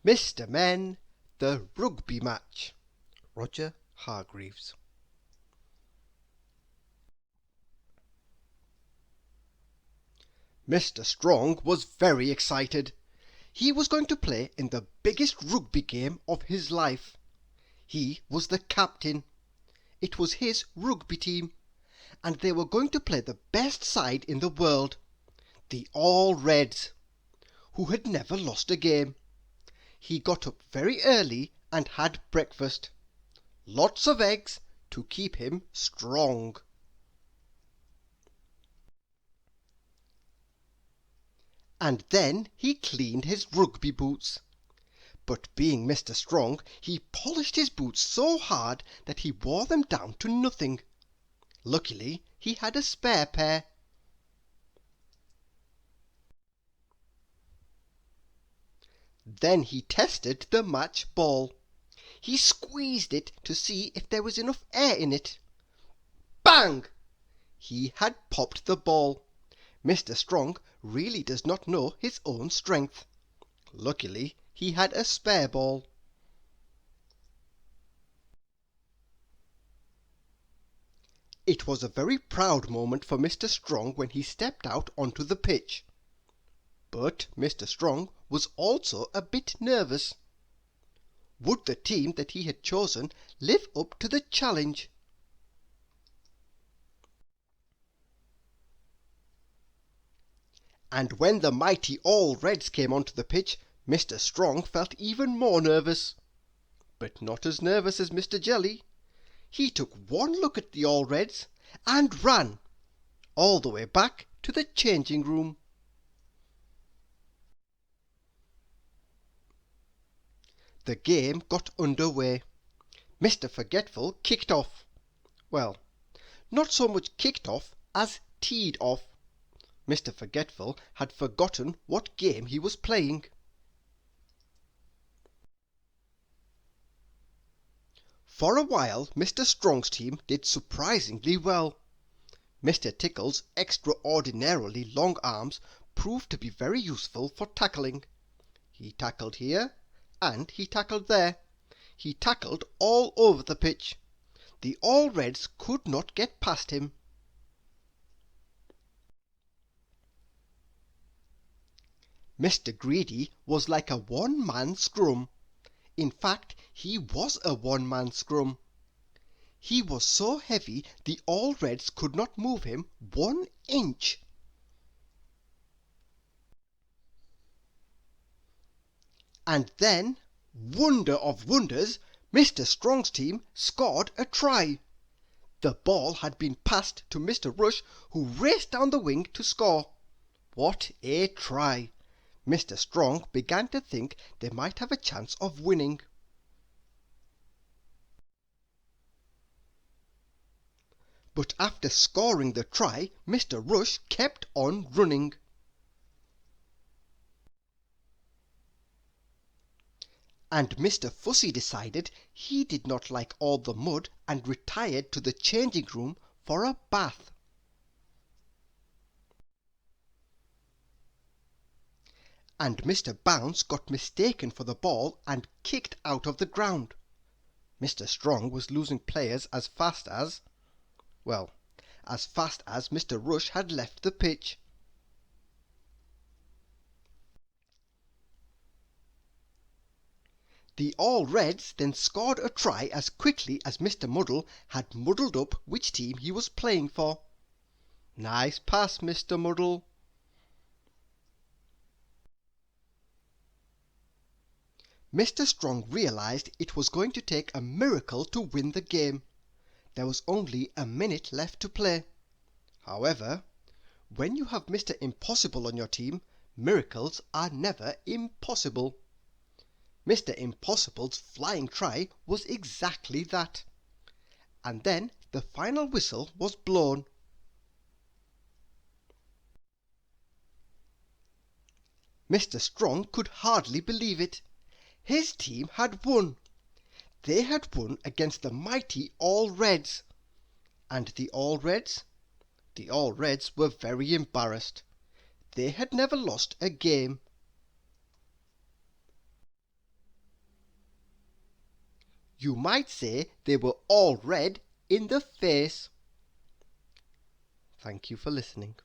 Mr. Men, the Rugby Match. Roger Hargreaves. Mr. Strong was very excited. He was going to play in the biggest rugby game of his life. He was the captain. It was his rugby team, and they were going to play the best side in the world, the All Reds, who had never lost a game. He got up very early and had breakfast. Lots of eggs to keep him strong. And then he cleaned his rugby boots. But being Mr. Strong, he polished his boots so hard that he wore them down to nothing. Luckily, he had a spare pair. Then he tested the match ball. He squeezed it to see if there was enough air in it. Bang! He had popped the ball. Mr. Strong really does not know his own strength. Luckily, he had a spare ball. It was a very proud moment for Mr. Strong when he stepped out onto the pitch. But Mr. Strong was also a bit nervous. Would the team that he had chosen live up to the challenge? And when the mighty All Reds came onto the pitch, Mr. Strong felt even more nervous. But not as nervous as Mr. Jelly. He took one look at the All Reds and ran all the way back to the changing room. The game got underway. Mr. Forgetful kicked off. Well, not so much kicked off as teed off. Mr. Forgetful had forgotten what game he was playing. For a while Mr. Strong's team did surprisingly well. Mr. Tickle's extraordinarily long arms proved to be very useful for tackling. He tackled here, and he tackled there. He tackled all over the pitch. The All Reds could not get past him. Mr. Greedy was like a one-man scrum. In fact, he was a one-man scrum. He was so heavy the All Reds could not move him 1 inch. And then, wonder of wonders, Mr. Strong's team scored a try. The ball had been passed to Mr. Rush, who raced down the wing to score. What a try! Mr. Strong began to think they might have a chance of winning. But after scoring the try, Mr. Rush kept on running. And Mr. Fussy decided he did not like all the mud and retired to the changing room for a bath. And Mr. Bounce got mistaken for the ball and kicked out of the ground. Mr. Strong was losing players as fast as Mr. Rush had left the pitch. The All Reds then scored a try as quickly as Mr. Muddle had muddled up which team he was playing for. Nice pass, Mr. Muddle. Mr. Strong realized it was going to take a miracle to win the game. There was only a minute left to play. However, when you have Mr. Impossible on your team, miracles are never impossible. Mr. Impossible's flying try was exactly that. And then the final whistle was blown. Mr. Strong could hardly believe it. His team had won. They had won against the mighty All Reds. And the All Reds? The All Reds were very embarrassed. They had never lost a game. You might say they were all red in the face. Thank you for listening.